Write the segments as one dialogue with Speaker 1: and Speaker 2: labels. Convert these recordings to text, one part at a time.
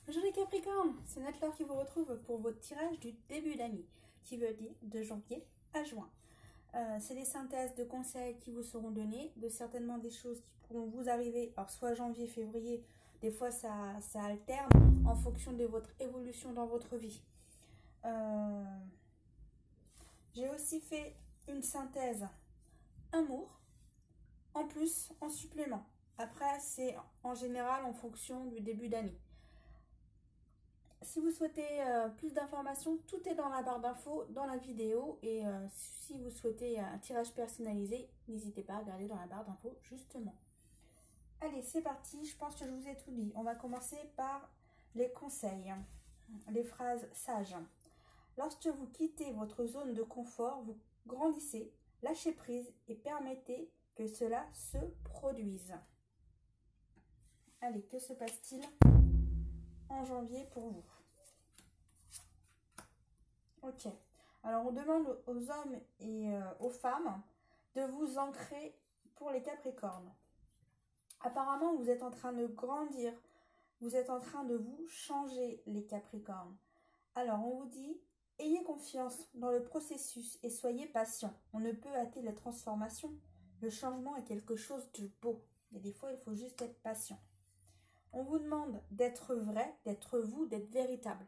Speaker 1: Bonjour les Capricornes, c'est Natlaure qui vous retrouve pour votre tirage du début d'année, qui veut dire de janvier à juin. C'est des synthèses de conseils qui vous seront donnés, de certainement des choses qui pourront vous arriver, alors soit janvier, février, des fois ça alterne en fonction de votre évolution dans votre vie. J'ai aussi fait une synthèse amour, en plus en supplément. Après, c'est en général en fonction du début d'année. Si vous souhaitez plus d'informations, tout est dans la barre d'infos, dans la vidéo. Et si vous souhaitez un tirage personnalisé, n'hésitez pas à regarder dans la barre d'infos, justement. Allez, c'est parti. Je pense que je vous ai tout dit. On va commencer par les conseils, les phrases sages. Lorsque vous quittez votre zone de confort, vous grandissez, lâchez prise et permettez que cela se produise. Allez, que se passe-t-il en janvier pour vous? Ok, alors on demande aux hommes et aux femmes de vous ancrer pour les Capricornes. Apparemment, vous êtes en train de grandir, vous êtes en train de vous changer les Capricornes. Alors on vous dit, ayez confiance dans le processus et soyez patient. On ne peut hâter la transformation. Le changement est quelque chose de beau. Et des fois, il faut juste être patient. On vous demande d'être vrai, d'être vous, d'être véritable.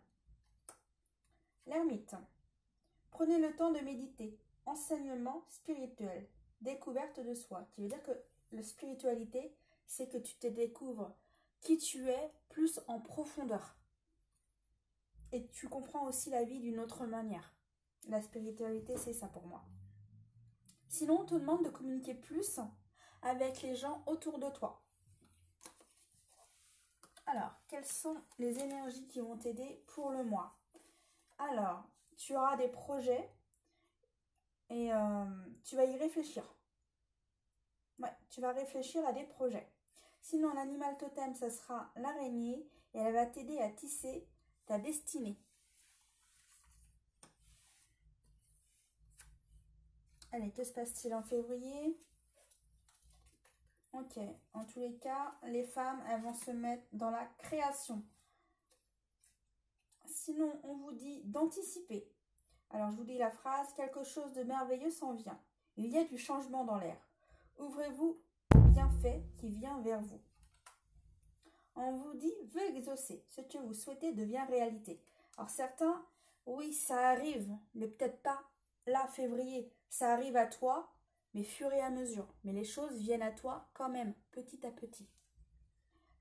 Speaker 1: L'ermite. Prenez le temps de méditer. Enseignement spirituel. Découverte de soi. Qui veut dire que la spiritualité, c'est que tu te découvres qui tu es plus en profondeur. Et tu comprends aussi la vie d'une autre manière. La spiritualité, c'est ça pour moi. Sinon, on te demande de communiquer plus avec les gens autour de toi. Alors, quelles sont les énergies qui vont t'aider pour le mois? Alors, tu auras des projets et tu vas y réfléchir. Ouais, tu vas réfléchir à des projets. Sinon, l'animal totem, ça sera l'araignée et elle va t'aider à tisser ta destinée. Allez, que se passe-t-il en février? Ok, en tous les cas, les femmes, elles vont se mettre dans la création. Sinon, on vous dit d'anticiper. Alors, je vous dis la phrase, quelque chose de merveilleux s'en vient. Il y a du changement dans l'air. Ouvrez-vous au bienfait qui vient vers vous. On vous dit, vœu exaucé. Ce que vous souhaitez devient réalité. Alors, certains, oui, ça arrive, mais peut-être pas là, février. Ça arrive à toi, mais fur et à mesure. Mais les choses viennent à toi quand même, petit à petit.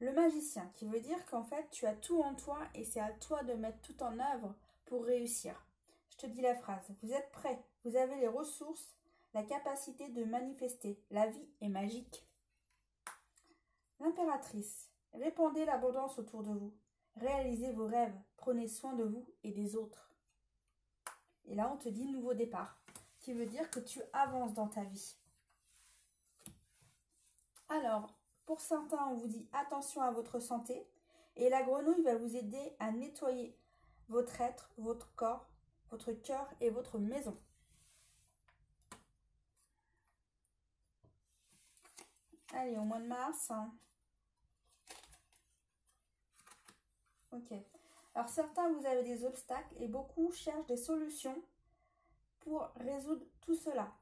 Speaker 1: Le magicien, qui veut dire qu'en fait, tu as tout en toi et c'est à toi de mettre tout en œuvre pour réussir. Je te dis la phrase, vous êtes prêts, vous avez les ressources, la capacité de manifester. La vie est magique. L'impératrice, répandez l'abondance autour de vous. Réalisez vos rêves, prenez soin de vous et des autres. Et là, on te dit nouveau départ, qui veut dire que tu avances dans ta vie. Alors, pour certains, on vous dit attention à votre santé. Et la grenouille va vous aider à nettoyer votre être, votre corps, votre cœur et votre maison. Allez, au mois de mars. Ok. Alors, certains, vous avez des obstacles et beaucoup cherchent des solutions pour résoudre tout cela.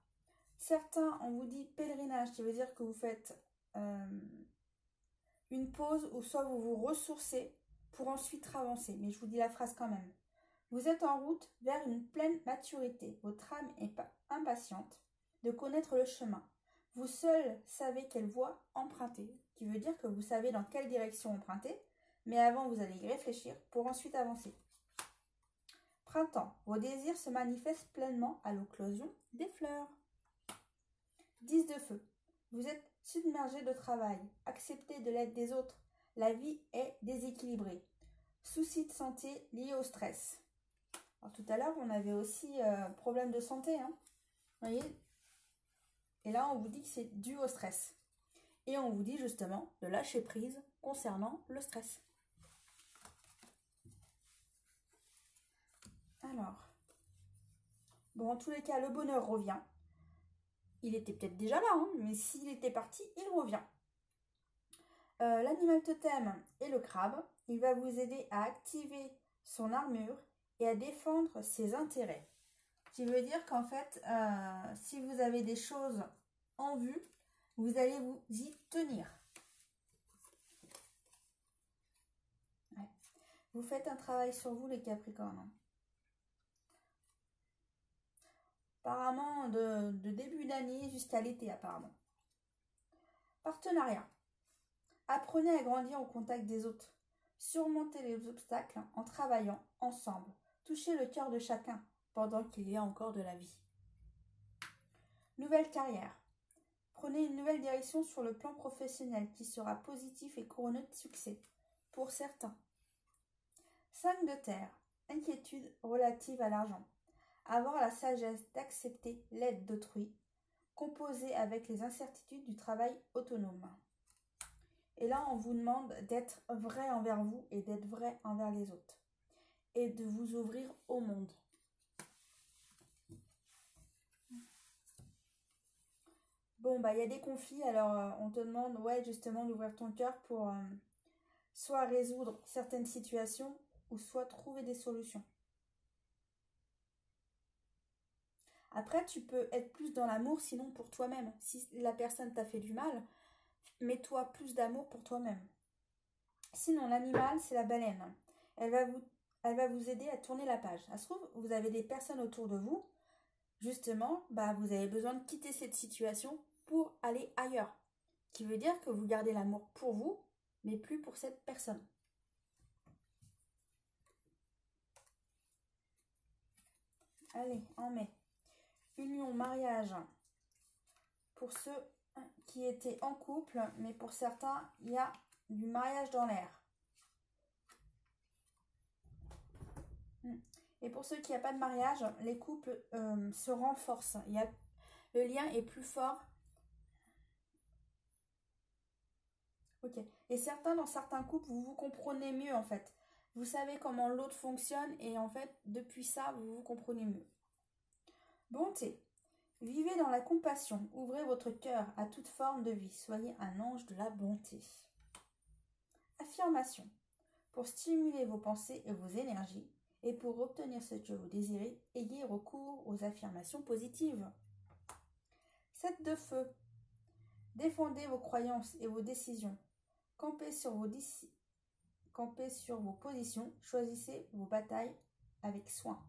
Speaker 1: Certains, on vous dit pèlerinage, qui veut dire que vous faites une pause ou soit vous vous ressourcez pour ensuite avancer. Mais je vous dis la phrase quand même. Vous êtes en route vers une pleine maturité. Votre âme est impatiente de connaître le chemin. Vous seul savez quelle voie emprunter, qui veut dire que vous savez dans quelle direction emprunter, mais avant vous allez y réfléchir pour ensuite avancer. Printemps, vos désirs se manifestent pleinement à l'éclosion des fleurs. 10 de feu, vous êtes submergé de travail, acceptez de l'aide des autres, la vie est déséquilibrée. Soucis de santé liés au stress. Alors, tout à l'heure, on avait aussi problème de santé, hein. Vous voyez? Et là, on vous dit que c'est dû au stress. Et on vous dit justement de lâcher prise concernant le stress. Alors, bon, en tous les cas, le bonheur revient. Il était peut-être déjà là, hein, mais s'il était parti, il revient. L'animal totem est le crabe. Il va vous aider à activer son armure et à défendre ses intérêts. Ce qui veut dire qu'en fait, si vous avez des choses en vue, vous allez vous y tenir. Ouais. Vous faites un travail sur vous, les Capricornes. Hein. Apparemment, de début d'année jusqu'à l'été, apparemment. Partenariat. Apprenez à grandir au contact des autres. Surmontez les obstacles en travaillant ensemble. Touchez le cœur de chacun pendant qu'il y a encore de la vie. Nouvelle carrière. Prenez une nouvelle direction sur le plan professionnel qui sera positif et couronné de succès pour certains. 5 de terre. Inquiétude relative à l'argent. Avoir la sagesse d'accepter l'aide d'autrui. Composer avec les incertitudes du travail autonome. Et là, on vous demande d'être vrai envers vous et d'être vrai envers les autres. Et de vous ouvrir au monde. Bon, bah, il y a des conflits, alors on te demande, ouais, justement, d'ouvrir ton cœur pour soit résoudre certaines situations ou soit trouver des solutions. Après, tu peux être plus dans l'amour, sinon pour toi-même. Si la personne t'a fait du mal, mets-toi plus d'amour pour toi-même. Sinon, l'animal, c'est la baleine. Elle va vous aider à tourner la page. Ça se trouve, vous avez des personnes autour de vous. Justement, bah, vous avez besoin de quitter cette situation pour aller ailleurs. Qui veut dire que vous gardez l'amour pour vous, mais plus pour cette personne. Allez, en mai. Union, mariage. Pour ceux qui étaient en couple, mais pour certains, il y a du mariage dans l'air. Et pour ceux qui n'ont pas de mariage, les couples se renforcent. Le lien est plus fort. Ok. Et dans certains couples, vous vous comprenez mieux en fait. Vous savez comment l'autre fonctionne et en fait, depuis ça, vous vous comprenez mieux. Bonté. Vivez dans la compassion. Ouvrez votre cœur à toute forme de vie. Soyez un ange de la bonté. Affirmation. Pour stimuler vos pensées et vos énergies, et pour obtenir ce que vous désirez, ayez recours aux affirmations positives. 7 de feu. Défendez vos croyances et vos décisions. Campez sur vos positions. Choisissez vos batailles avec soin.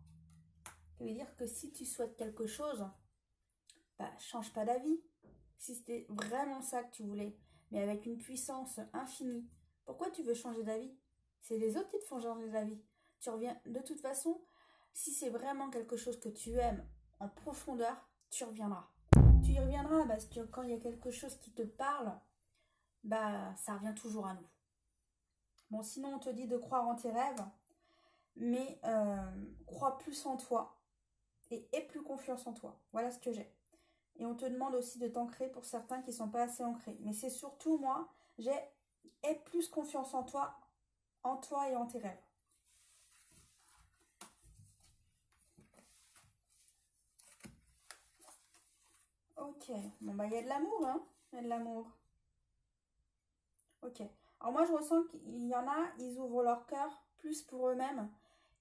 Speaker 1: Ça veut dire que si tu souhaites quelque chose, bah, change pas d'avis. Si c'était vraiment ça que tu voulais, mais avec une puissance infinie, pourquoi tu veux changer d'avis? C'est les autres qui te font changer d'avis. Tu reviens, de toute façon, si c'est vraiment quelque chose que tu aimes en profondeur, tu reviendras. Tu y reviendras parce que quand il y a quelque chose qui te parle, bah ça revient toujours à nous. Bon, sinon on te dit de croire en tes rêves, mais crois plus en toi et aie plus confiance en toi. Voilà ce que j'ai. Et on te demande aussi de t'ancrer pour certains qui ne sont pas assez ancrés. Mais c'est surtout moi, aie plus confiance en toi et en tes rêves. Ok, bon bah il y a de l'amour, hein. Il y a de l'amour. Ok. Alors moi je ressens qu'il y en a, ils ouvrent leur cœur plus pour eux-mêmes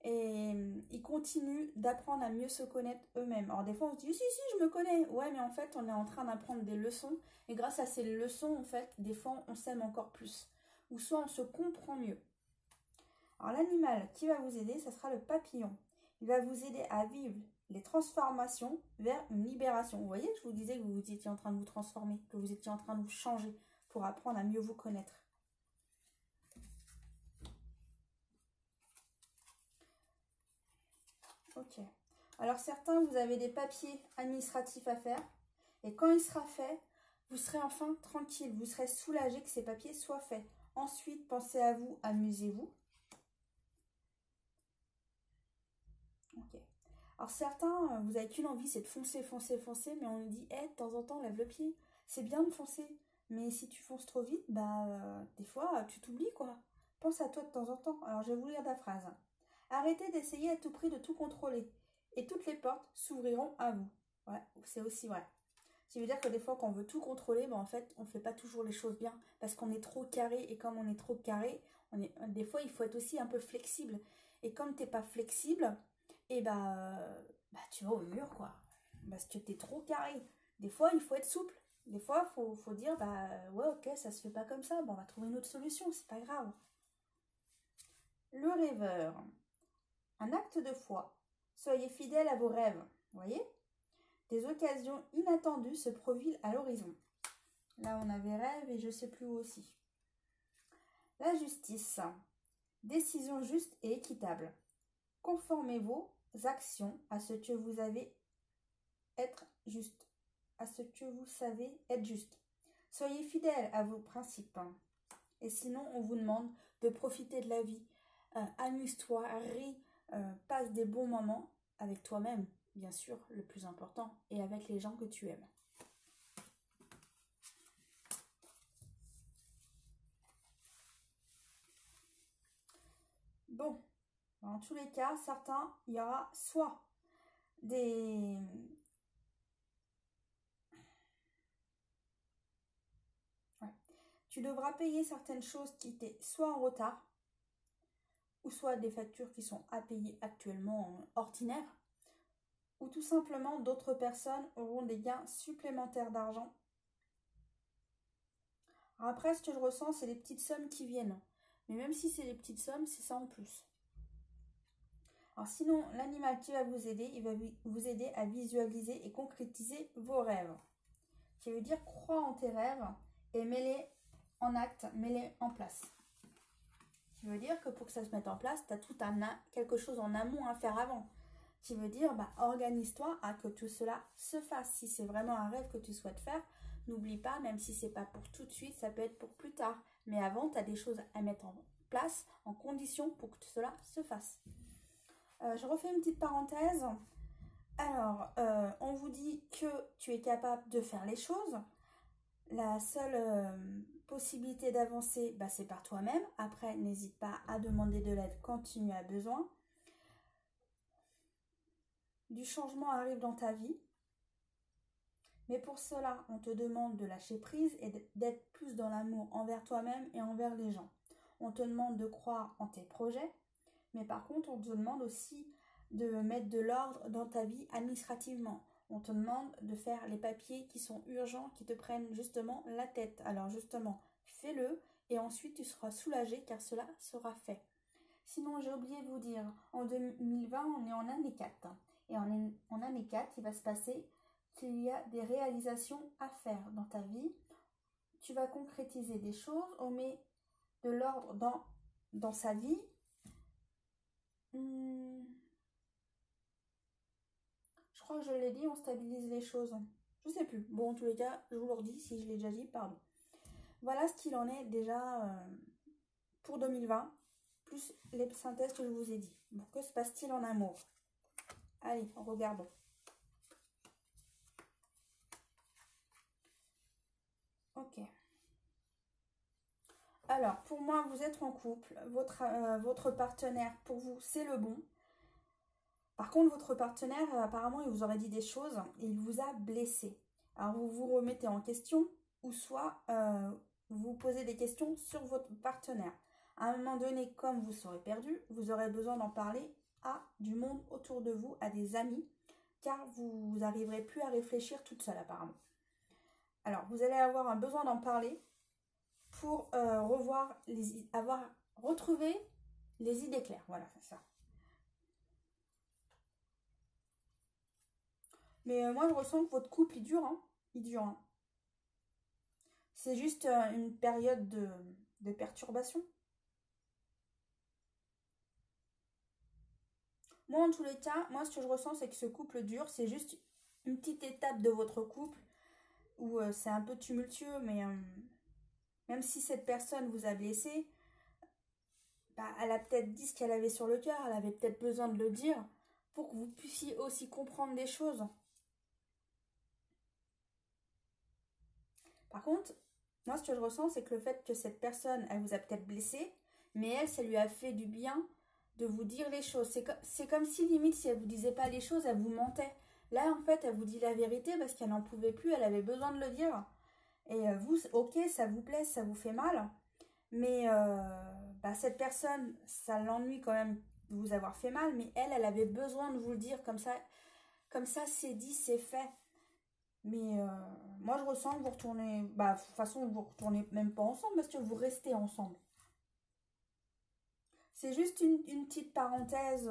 Speaker 1: et ils continuent d'apprendre à mieux se connaître eux-mêmes. Alors des fois on se dit si je me connais. Ouais mais en fait on est en train d'apprendre des leçons et grâce à ces leçons en fait des fois on s'aime encore plus. Ou soit on se comprend mieux. Alors l'animal qui va vous aider, ça sera le papillon. Il va vous aider à vivre les transformations vers une libération. Vous voyez que je vous disais que vous étiez en train de vous transformer, que vous étiez en train de vous changer pour apprendre à mieux vous connaître. Ok. Alors certains, vous avez des papiers administratifs à faire. Et quand il sera fait, vous serez enfin tranquille. Vous serez soulagé que ces papiers soient faits. Ensuite, pensez à vous, amusez-vous. Ok. Alors certains, vous n'avez qu'une envie, c'est de foncer, foncer, foncer. Mais on nous dit, de temps en temps, lève le pied. C'est bien de foncer. Mais si tu fonces trop vite, des fois, tu t'oublies, quoi. Pense à toi de temps en temps. Alors, je vais vous lire la phrase. Arrêtez d'essayer à tout prix de tout contrôler. Et toutes les portes s'ouvriront à vous. Ouais, c'est aussi vrai. Ce qui veut dire que des fois, quand on veut tout contrôler, ben, en fait, on ne fait pas toujours les choses bien parce qu'on est trop carré. Et comme on est trop carré, des fois, il faut être aussi un peu flexible. Et comme tu n'es pas flexible, et bah, tu vas au mur, quoi. Parce que tu es trop carré. Des fois, il faut être souple. Des fois, faut dire, bah ouais, ok, ça se fait pas comme ça. Bon, on va trouver une autre solution, c'est pas grave. Le rêveur. Un acte de foi. Soyez fidèle à vos rêves. Vous voyez? Des occasions inattendues se profilent à l'horizon. Là, on avait rêve et je sais plus où aussi. La justice. Décision juste et équitable. Conformez vos actions à ce que vous avez être juste. À ce que vous savez être juste. Soyez fidèle à vos principes. Et sinon, on vous demande de profiter de la vie. Amuse-toi, ris, passe des bons moments avec toi-même, bien sûr, le plus important, et avec les gens que tu aimes. Bon, dans tous les cas, certains, il y aura soit des... Ouais. Tu devras payer certaines choses qui étaient soit en retard, ou soit des factures qui sont à payer actuellement ordinaires, ou tout simplement d'autres personnes auront des gains supplémentaires d'argent. Après, ce que je ressens, c'est les petites sommes qui viennent. Mais même si c'est des petites sommes, c'est ça en plus. Alors sinon, l'animal qui va vous aider, il va vous aider à visualiser et concrétiser vos rêves. Qui veut dire crois en tes rêves et mets-les en acte, mets-les en place. Qui veut dire que pour que ça se mette en place, tu as quelque chose en amont à faire avant. Qui veut dire, organise-toi à que tout cela se fasse. Si c'est vraiment un rêve que tu souhaites faire, n'oublie pas, même si c'est pas pour tout de suite, ça peut être pour plus tard. Mais avant, tu as des choses à mettre en place, en condition pour que tout cela se fasse. Je refais une petite parenthèse. Alors, on vous dit que tu es capable de faire les choses. La seule possibilité d'avancer, c'est par toi-même. Après, n'hésite pas à demander de l'aide quand tu en as besoin. Du changement arrive dans ta vie. Mais pour cela, on te demande de lâcher prise et d'être plus dans l'amour envers toi-même et envers les gens. On te demande de croire en tes projets. Mais par contre, on te demande aussi de mettre de l'ordre dans ta vie administrativement. On te demande de faire les papiers qui sont urgents, qui te prennent justement la tête. Alors justement, fais-le et ensuite tu seras soulagé car cela sera fait. Sinon, j'ai oublié de vous dire, en 2020, on est en année 4. Et en année 4, il va se passer qu'il y a des réalisations à faire dans ta vie. Tu vas concrétiser des choses, on met de l'ordre dans sa vie. Je crois que je l'ai dit, on stabilise les choses. Je sais plus. Bon, en tous les cas, je vous le redis, si je l'ai déjà dit, pardon. Voilà ce qu'il en est déjà pour 2020, plus les synthèses que je vous ai dit. Bon, que se passe-t-il en amour? Allez, regardons. Ok. Alors, pour moi, vous êtes en couple. Votre partenaire, pour vous, c'est le bon. Par contre, votre partenaire, apparemment, il vous aurait dit des choses et il vous a blessé. Alors, vous vous remettez en question ou soit vous posez des questions sur votre partenaire. À un moment donné, comme vous serez perdu, vous aurez besoin d'en parler à du monde autour de vous, à des amis, car vous n'arriverez plus à réfléchir toute seule apparemment. Alors, vous allez avoir un besoin d'en parler pour retrouvé les idées claires. Voilà, c'est ça. Mais moi, je ressens que votre couple, il dure. Hein. Il dure. Hein. C'est juste une période de perturbation. Moi, en tous les cas, moi, ce que je ressens, c'est que ce couple dure. C'est juste une petite étape de votre couple où c'est un peu tumultueux, mais même si cette personne vous a blessé, elle a peut-être dit ce qu'elle avait sur le cœur. Elle avait peut-être besoin de le dire pour que vous puissiez aussi comprendre des choses. Par contre, moi, ce que je ressens, c'est que le fait que cette personne, elle vous a peut-être blessé, mais elle, ça lui a fait du bien de vous dire les choses. C'est comme si, limite, si elle vous disait pas les choses, elle vous mentait. Là, en fait, elle vous dit la vérité parce qu'elle n'en pouvait plus, elle avait besoin de le dire. Et vous, ok, ça vous plaît, ça vous fait mal. Mais bah, cette personne, ça l'ennuie quand même de vous avoir fait mal. Mais elle avait besoin de vous le dire comme ça c'est dit, c'est fait. Mais moi, je ressens que vous retournez... Bah, de toute façon, vous retournez même pas ensemble parce que vous restez ensemble. C'est juste une petite parenthèse,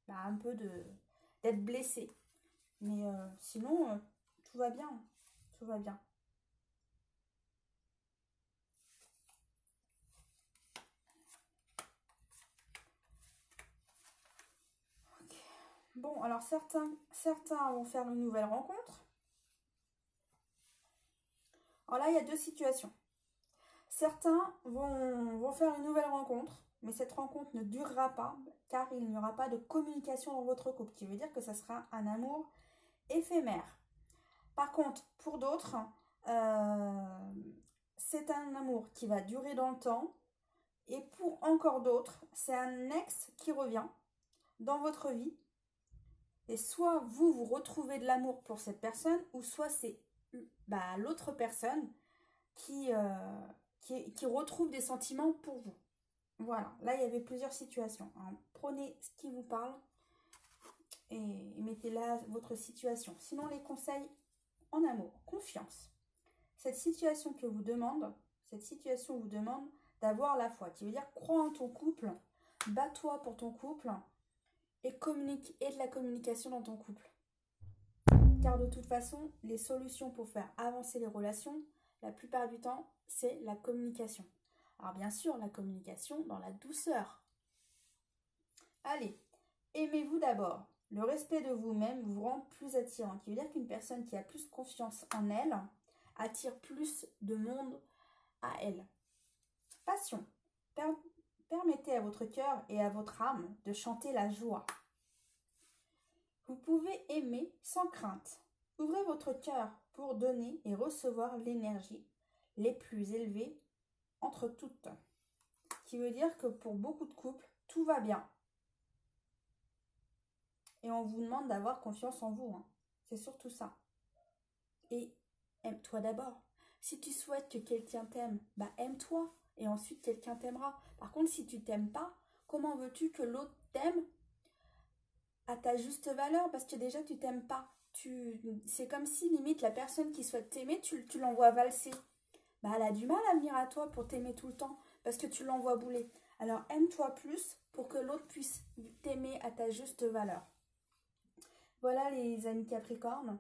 Speaker 1: bah, un peu d'être blessé. Mais sinon, tout va bien. Tout va bien. Okay. Bon, alors certains vont faire une nouvelle rencontre. Alors là, il y a deux situations. Certains vont faire une nouvelle rencontre, mais cette rencontre ne durera pas car il n'y aura pas de communication dans votre couple, qui veut dire que ça sera un amour éphémère. Par contre, pour d'autres, c'est un amour qui va durer dans le temps. Et pour encore d'autres, c'est un ex qui revient dans votre vie. Et soit vous retrouvez de l'amour pour cette personne, ou soit c'est l'autre personne qui retrouve des sentiments pour vous. Voilà, là il y avait plusieurs situations. Hein. Prenez ce qui vous parle et mettez là votre situation. Sinon, les conseils en amour, confiance. Cette situation vous demande d'avoir la foi, qui veut dire crois en ton couple, bats-toi pour ton couple et de la communication dans ton couple. Car de toute façon, les solutions pour faire avancer les relations, la plupart du temps, c'est la communication. Alors bien sûr, la communication dans la douceur. Allez, aimez-vous d'abord. Le respect de vous-même vous rend plus attirant, qui veut dire qu'une personne qui a plus confiance en elle attire plus de monde à elle. Passion. Permettez à votre cœur et à votre âme de chanter la joie. Vous pouvez aimer sans crainte. Ouvrez votre cœur pour donner et recevoir l'énergie les plus élevées entre toutes. Qui veut dire que pour beaucoup de couples, tout va bien. Et on vous demande d'avoir confiance en vous. Hein. C'est surtout ça. Et aime-toi d'abord. Si tu souhaites que quelqu'un t'aime, aime-toi. Et ensuite, quelqu'un t'aimera. Par contre, si tu t'aimes pas, comment veux-tu que l'autre t'aime à ta juste valeur? Parce que déjà, tu t'aimes pas. C'est comme si, limite, la personne qui souhaite t'aimer, tu l'envoies valser. Elle a du mal à venir à toi pour t'aimer tout le temps. Parce que tu l'envoies bouler. Alors, aime-toi plus pour que l'autre puisse t'aimer à ta juste valeur. Voilà les amis Capricorne.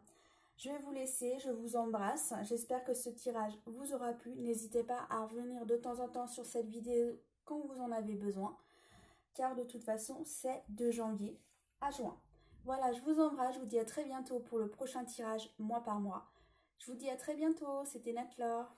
Speaker 1: Je vais vous laisser, je vous embrasse. J'espère que ce tirage vous aura plu. N'hésitez pas à revenir de temps en temps sur cette vidéo quand vous en avez besoin. Car de toute façon, c'est de janvier à juin. Voilà, je vous embrasse. Je vous dis à très bientôt pour le prochain tirage mois par mois. Je vous dis à très bientôt. C'était Nat Laure.